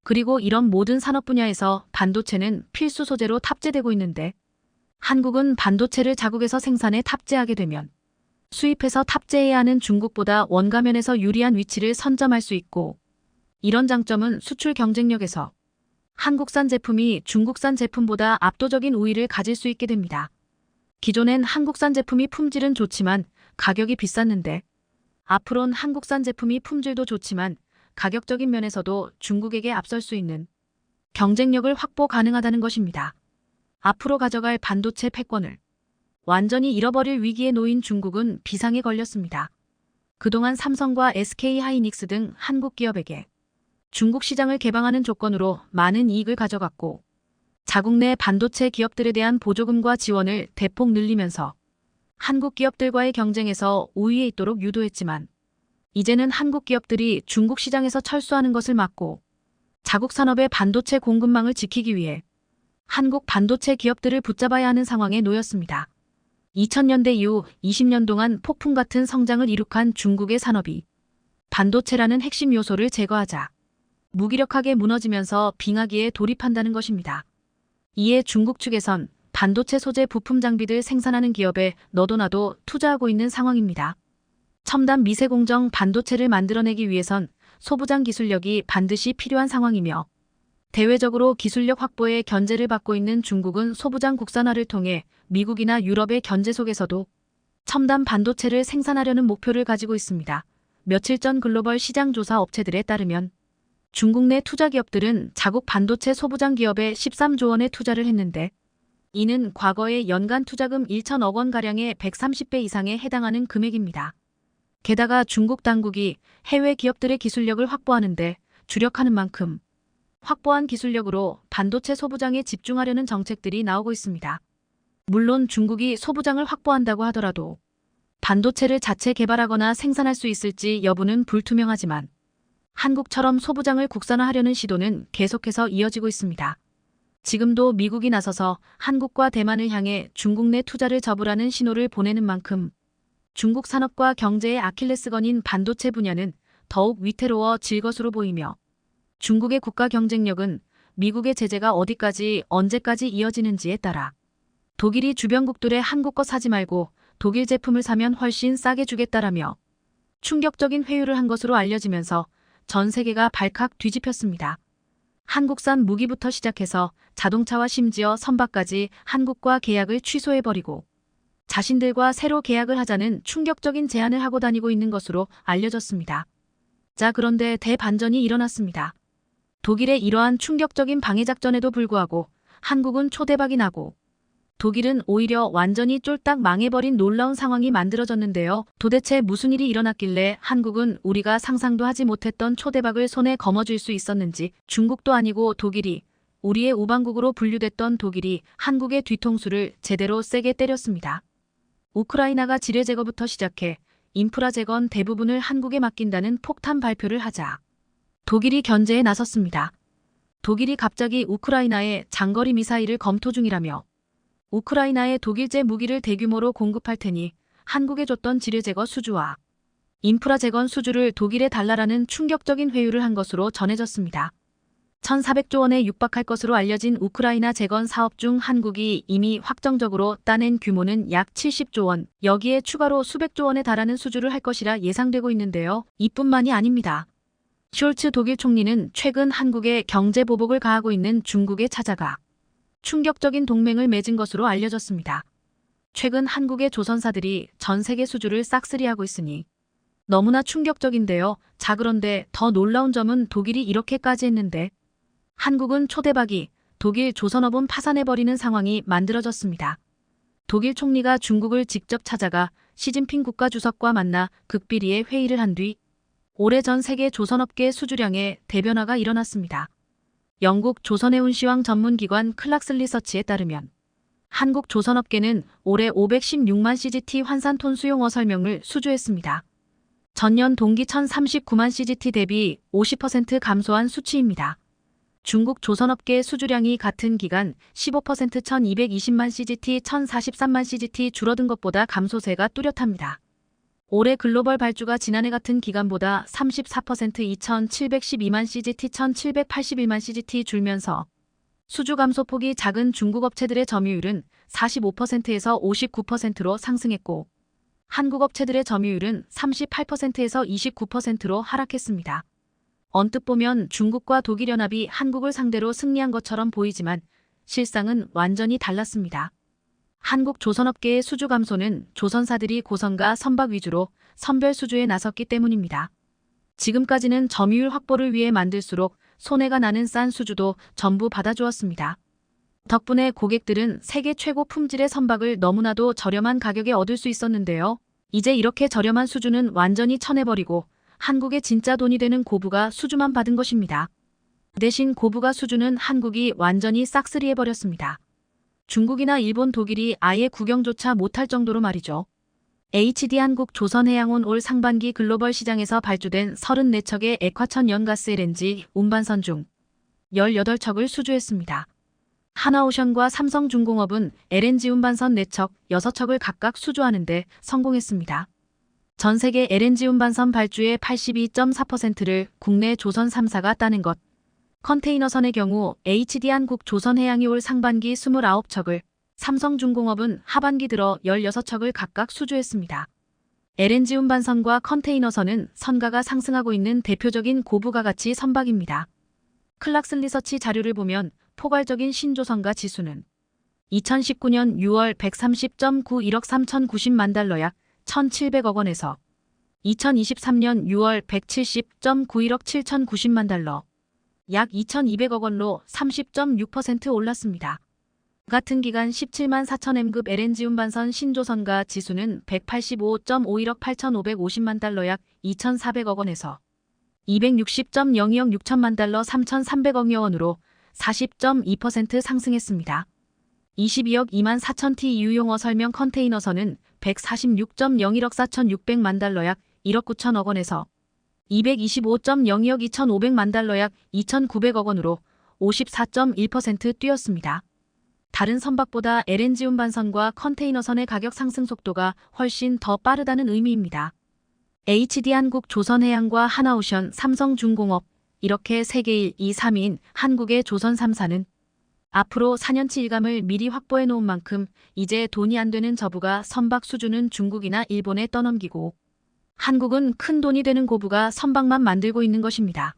그리고 이런 모든 산업 분야에서 반도체는 필수 소재로 탑재되고 있는데, 한국은 반도체를 자국에서 생산해 탑재하게 되면 수입해서 탑재해야 하는 중국보다 원가면에서 유리한 위치를 선점할 수 있고, 이런 장점은 수출 경쟁력에서 한국산 제품이 중국산 제품보다 압도적인 우위를 가질 수 있게 됩니다. 기존엔 한국산 제품이 품질은 좋지만 가격이 비쌌는데, 앞으론 한국산 제품이 품질도 좋지만 가격적인 면에서도 중국에게 앞설 수 있는 경쟁력을 확보 가능하다는 것입니다. 앞으로 가져갈 반도체 패권을 완전히 잃어버릴 위기에 놓인 중국은 비상에 걸렸습니다. 그동안 삼성과 SK하이닉스 등 한국 기업에게 중국 시장을 개방하는 조건으로 많은 이익을 가져갔고, 자국 내 반도체 기업들에 대한 보조금과 지원을 대폭 늘리면서 한국 기업들과의 경쟁에서 우위에 있도록 유도했지만, 이제는 한국 기업들이 중국 시장에서 철수하는 것을 막고 자국 산업의 반도체 공급망을 지키기 위해 한국 반도체 기업들을 붙잡아야 하는 상황에 놓였습니다. 2000년대 이후 20년 동안 폭풍 같은 성장을 이룩한 중국의 산업이 반도체라는 핵심 요소를 제거하자 무기력하게 무너지면서 빙하기에 돌입한다는 것입니다. 이에 중국 측에선 반도체 소재 부품 장비들 생산하는 기업에 너도나도 투자하고 있는 상황입니다. 첨단 미세공정 반도체를 만들어내기 위해선 소부장 기술력이 반드시 필요한 상황이며, 대외적으로 기술력 확보에 견제를 받고 있는 중국은 소부장 국산화를 통해 미국이나 유럽의 견제 속에서도 첨단 반도체를 생산하려는 목표를 가지고 있습니다. 며칠 전 글로벌 시장조사 업체들에 따르면 중국 내 투자 기업들은 자국 반도체 소부장 기업에 13조 원의 투자를 했는데, 이는 과거의 연간 투자금 1천억 원가량의 130배 이상에 해당하는 금액입니다. 게다가 중국 당국이 해외 기업들의 기술력을 확보하는데 주력하는 만큼 확보한 기술력으로 반도체 소부장에 집중하려는 정책들이 나오고 있습니다. 물론 중국이 소부장을 확보한다고 하더라도 반도체를 자체 개발하거나 생산할 수 있을지 여부는 불투명하지만, 한국처럼 소부장을 국산화하려는 시도는 계속해서 이어지고 있습니다. 지금도 미국이 나서서 한국과 대만을 향해 중국 내 투자를 접으라는 신호를 보내는 만큼 중국 산업과 경제의 아킬레스건인 반도체 분야는 더욱 위태로워질 것으로 보이며, 중국의 국가 경쟁력은 미국의 제재가 어디까지 언제까지 이어지는지에 따라 독일이 주변국들의 한국 거 사지 말고 독일 제품을 사면 훨씬 싸게 주겠다라며 충격적인 회유를 한 것으로 알려지면서 전 세계가 발칵 뒤집혔습니다. 한국산 무기부터 시작해서 자동차와 심지어 선박까지 한국과 계약을 취소해버리고 자신들과 새로 계약을 하자는 충격적인 제안을 하고 다니고 있는 것으로 알려졌습니다. 자, 그런데 대반전이 일어났습니다. 독일의 이러한 충격적인 방해작전에도 불구하고 한국은 초대박이 나고 독일은 오히려 완전히 쫄딱 망해버린 놀라운 상황이 만들어졌는데요. 도대체 무슨 일이 일어났길래 한국은 우리가 상상도 하지 못했던 초대박을 손에 거머쥘 수 있었는지, 중국도 아니고 독일이, 우리의 우방국으로 분류됐던 독일이 한국의 뒤통수를 제대로 세게 때렸습니다. 우크라이나가 지뢰 제거부터 시작해 인프라 재건 대부분을 한국에 맡긴다는 폭탄 발표를 하자 독일이 견제에 나섰습니다. 독일이 갑자기 우크라이나에 장거리 미사일을 검토 중이라며 우크라이나에 독일제 무기를 대규모로 공급할 테니 한국에 줬던 지뢰 제거 수주와 인프라 재건 수주를 독일에 달라라는 충격적인 회유를 한 것으로 전해졌습니다. 1,400조 원에 육박할 것으로 알려진 우크라이나 재건 사업 중 한국이 이미 확정적으로 따낸 규모는 약 70조 원, 여기에 추가로 수백조 원에 달하는 수주를 할 것이라 예상되고 있는데요. 이뿐만이 아닙니다. 숄츠 독일 총리는 최근 한국에 경제 보복을 가하고 있는 중국에 찾아가 충격적인 동맹을 맺은 것으로 알려졌습니다. 최근 한국의 조선사들이 전 세계 수주를 싹쓸이하고 있으니 너무나 충격적인데요. 자, 그런데 더 놀라운 점은 독일이 이렇게까지 했는데 한국은 초대박이 독일 조선업은 파산해버리는 상황이 만들어졌습니다. 독일 총리가 중국을 직접 찾아가 시진핑 국가주석과 만나 극비리에 회의를 한 뒤 오래전 세계 조선업계 수주량에 대변화가 일어났습니다. 영국 조선해운시황 전문기관 클락스 리서치에 따르면 한국 조선업계는 올해 516만 CGT 환산톤 수용어 설명을 수주했습니다. 전년 동기 1039만 CGT 대비 50% 감소한 수치입니다. 중국 조선업계 수주량이 같은 기간 15% 1220만 CGT, 1043만 CGT 줄어든 것보다 감소세가 뚜렷합니다. 올해 글로벌 발주가 지난해 같은 기간보다 34% 2712만 CGT, 1781만 CGT 줄면서 수주 감소폭이 작은 중국 업체들의 점유율은 45%에서 59%로 상승했고 한국 업체들의 점유율은 38%에서 29%로 하락했습니다. 언뜻 보면 중국과 독일연합이 한국을 상대로 승리한 것처럼 보이지만 실상은 완전히 달랐습니다. 한국 조선업계의 수주 감소는 조선사들이 고성과 선박 위주로 선별 수주에 나섰기 때문입니다. 지금까지는 점유율 확보를 위해 만들수록 손해가 나는 싼 수주도 전부 받아주었습니다. 덕분에 고객들은 세계 최고 품질의 선박을 너무나도 저렴한 가격에 얻을 수 있었는데요. 이제 이렇게 저렴한 수주는 완전히 쳐내버리고 한국의 진짜 돈이 되는 고부가 수주만 받은 것입니다. 대신 고부가 수주는 한국이 완전히 싹쓸이해버렸습니다. 중국이나 일본, 독일이 아예 구경조차 못할 정도로 말이죠. HD 한국 조선해양원 올 상반기 글로벌 시장에서 발주된 34척의 액화천 연가스 LNG 운반선 중 18척을 수주했습니다. 하나오션과 삼성중공업은 LNG 운반선 4척, 6척을 각각 수주하는데 성공했습니다. 전 세계 LNG 운반선 발주의 82.4%를 국내 조선 3사가 따낸 것. 컨테이너선의 경우 HD 한국 조선해양이 올 상반기 29척을, 삼성중공업은 하반기 들어 16척을 각각 수주했습니다. LNG 운반선과 컨테이너선은 선가가 상승하고 있는 대표적인 고부가 가치 선박입니다. 클락스 리서치 자료를 보면 포괄적인 신조선가 지수는 2019년 6월 130.91억 3,090만 달러 약 1,700억 원에서 2023년 6월 170.91억 7,090만 달러 약 2,200억 원로 30.6% 올랐습니다. 같은 기간 17만 4천M급 LNG 운반선 신조선가 지수는 185.51억 8,550만 달러 약 2,400억 원에서 260.02억 6천만 달러 3,300억여 원으로 40.2% 상승했습니다. 22억 2만 4천 T 유용어 설명 컨테이너선은 146.01억 4,600만 달러 약 1억 9천억 원에서 225.02억 2,500만 달러 약 2,900억 원으로 54.1% 뛰었습니다. 다른 선박보다 LNG 운반선과 컨테이너선의 가격 상승 속도가 훨씬 더 빠르다는 의미입니다. HD 한국 조선해양과 하나오션, 삼성중공업 이렇게 세계 1, 2, 3위인 한국의 조선 3사는 앞으로 4년치 일감을 미리 확보해 놓은 만큼 이제 돈이 안 되는 저부가 선박 수주는 중국이나 일본에 떠넘기고 한국은 큰 돈이 되는 고부가 선박만 만들고 있는 것입니다.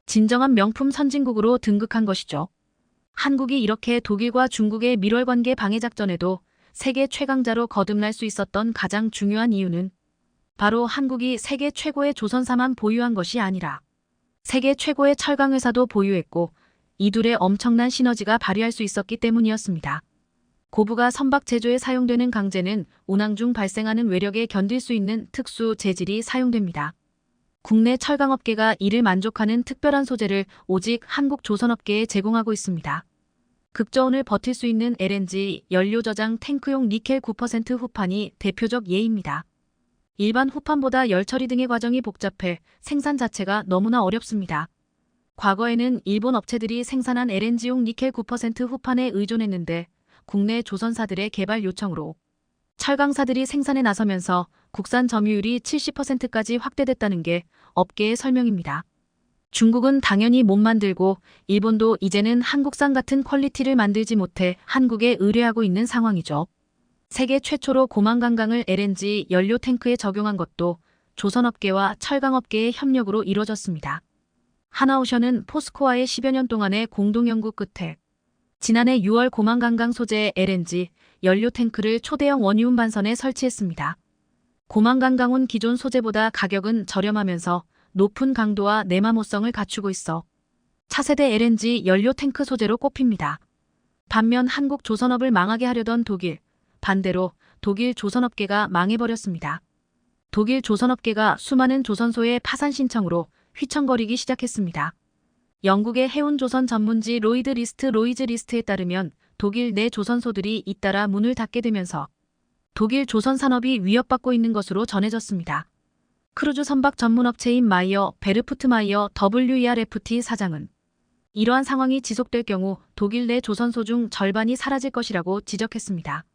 진정한 명품 선진국으로 등극한 것이죠. 한국이 이렇게 독일과 중국의 밀월관계 방해작전에도 세계 최강자로 거듭날 수 있었던 가장 중요한 이유는 바로 한국이 세계 최고의 조선사만 보유한 것이 아니라 세계 최고의 철강회사도 보유했고 이 둘의 엄청난 시너지가 발휘할 수 있었기 때문이었습니다. 고부가 선박 제조에 사용되는 강재는 운항 중 발생하는 외력에 견딜 수 있는 특수 재질이 사용됩니다. 국내 철강업계가 이를 만족하는 특별한 소재를 오직 한국 조선업계에 제공하고 있습니다. 극저온을 버틸 수 있는 LNG 연료 저장 탱크용 니켈 9% 후판이 대표적 예입니다. 일반 후판보다 열 처리 등의 과정이 복잡해 생산 자체가 너무나 어렵습니다. 과거에는 일본 업체들이 생산한 LNG용 니켈 9% 후판에 의존했는데 국내 조선사들의 개발 요청으로 철강사들이 생산에 나서면서 국산 점유율이 70%까지 확대됐다는 게 업계의 설명입니다. 중국은 당연히 못 만들고 일본도 이제는 한국산 같은 퀄리티를 만들지 못해 한국에 의뢰하고 있는 상황이죠. 세계 최초로 고만강강을 LNG 연료 탱크에 적용한 것도 조선업계와 철강업계의 협력으로 이루어졌습니다. 하나오션은 포스코와의 10여 년 동안의 공동 연구 끝에 지난해 6월 고만강강 소재의 LNG 연료 탱크를 초대형 원유음 반선에 설치했습니다. 고만강강은 기존 소재보다 가격은 저렴하면서 높은 강도와 내마모성을 갖추고 있어 차세대 LNG 연료 탱크 소재로 꼽힙니다. 반면 한국 조선업을 망하게 하려던 독일, 반대로 독일 조선업계가 망해버렸습니다. 독일 조선업계가 수많은 조선소의 파산 신청으로 휘청거리기 시작했습니다. 영국의 해운조선 전문지 로이즈 리스트에 따르면 독일 내 조선소들이 잇따라 문을 닫게 되면서 독일 조선 산업이 위협받고 있는 것으로 전해졌습니다. 크루즈 선박 전문업체인 마이어 베르푸트마이어 WERFT 사장은 이러한 상황이 지속될 경우 독일 내 조선소 중 절반이 사라질 것이라고 지적했습니다.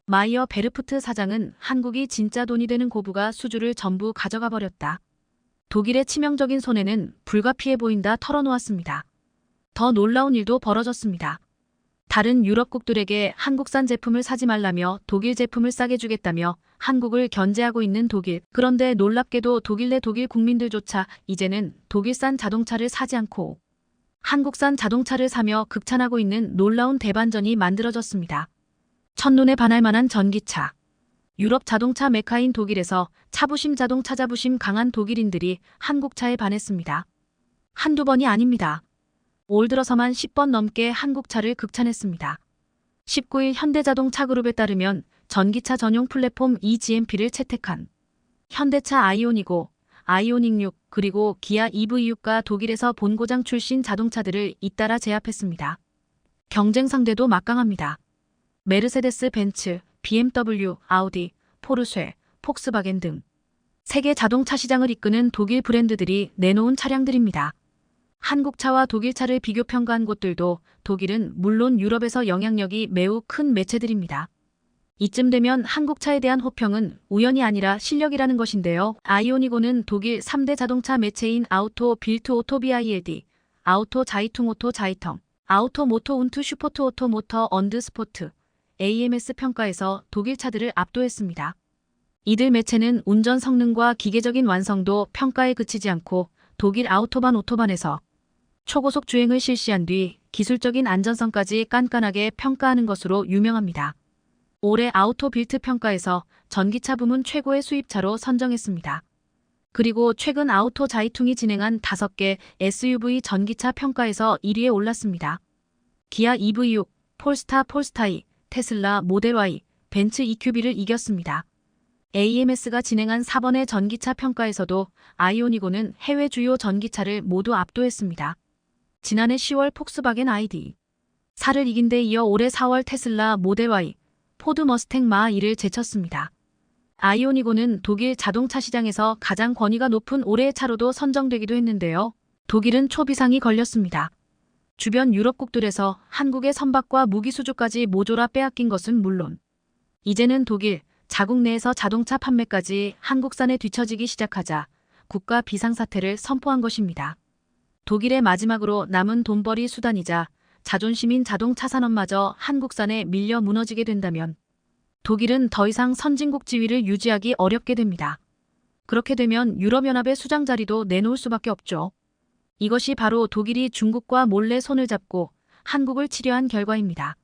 마이어 베르푸트 사장은 한국이 진짜 돈이 되는 고부가 수주를 전부 가져가 버렸다. 독일의 치명적인 손해는 불가피해 보인다 털어놓았습니다. 더 놀라운 일도 벌어졌습니다. 다른 유럽국들에게 한국산 제품을 사지 말라며 독일 제품을 싸게 주겠다며 한국을 견제하고 있는 독일. 그런데 놀랍게도 독일 내 독일 국민들조차 이제는 독일산 자동차를 사지 않고 한국산 자동차를 사며 극찬하고 있는 놀라운 대반전이 만들어졌습니다. 첫눈에 반할 만한 전기차. 유럽 자동차 메카인 독일에서 자부심 강한 독일인들이 한국차에 반했습니다. 한두 번이 아닙니다. 올 들어서만 10번 넘게 한국차를 극찬했습니다. 19일 현대자동차그룹에 따르면 전기차 전용 플랫폼 eGMP를 채택한 현대차 아이오닉5, 아이오닉6 그리고 기아 EV6가 독일에서 본고장 출신 자동차들을 잇따라 제압했습니다. 경쟁 상대도 막강합니다. 메르세데스 벤츠, BMW, 아우디, 포르쉐, 폭스바겐 등 세계 자동차 시장을 이끄는 독일 브랜드들이 내놓은 차량들입니다. 한국차와 독일차를 비교 평가한 곳들도 독일은 물론 유럽에서 영향력이 매우 큰 매체들입니다. 이쯤 되면 한국차에 대한 호평은 우연이 아니라 실력이라는 것인데요. 아이오닉5는 독일 3대 자동차 매체인 아우토 빌트 오토 BILD, 아우토 자이퉁 오토 자이텅, 아우토 모토 운투 슈포트 오토 모터 언드 스포트, AMS 평가에서 독일 차들을 압도했습니다. 이들 매체는 운전 성능과 기계적인 완성도 평가에 그치지 않고 독일 오토반에서 초고속 주행을 실시한 뒤 기술적인 안전성까지 깐깐하게 평가하는 것으로 유명합니다. 올해 아우토 빌트 평가에서 전기차 부문 최고의 수입차로 선정했습니다. 그리고 최근 아우토 자이퉁이 진행한 5개 SUV 전기차 평가에서 1위에 올랐습니다. 기아 EV6, 폴스타 폴스타이, 테슬라 모델 Y, 벤츠 EQB를 이겼습니다. AMS가 진행한 4번의 전기차 평가에서도 아이오닉5는 해외 주요 전기차를 모두 압도했습니다. 지난해 10월 폭스바겐 ID.4를 이긴 데 이어 올해 4월 테슬라 모델 Y, 포드 머스탱 마2를 제쳤습니다. 아이오닉5는 독일 자동차 시장에서 가장 권위가 높은 올해의 차로도 선정되기도 했는데요. 독일은 초비상이 걸렸습니다. 주변 유럽국들에서 한국의 선박과 무기 수주까지 모조라 빼앗긴 것은 물론 이제는 독일, 자국 내에서 자동차 판매까지 한국산에 뒤처지기 시작하자 국가 비상사태를 선포한 것입니다. 독일의 마지막으로 남은 돈벌이 수단이자 자존심인 자동차 산업마저 한국산에 밀려 무너지게 된다면 독일은 더 이상 선진국 지위를 유지하기 어렵게 됩니다. 그렇게 되면 유럽연합의 수장 자리도 내놓을 수밖에 없죠. 이것이 바로 독일이 중국과 몰래 손을 잡고 한국을 치려한 결과입니다.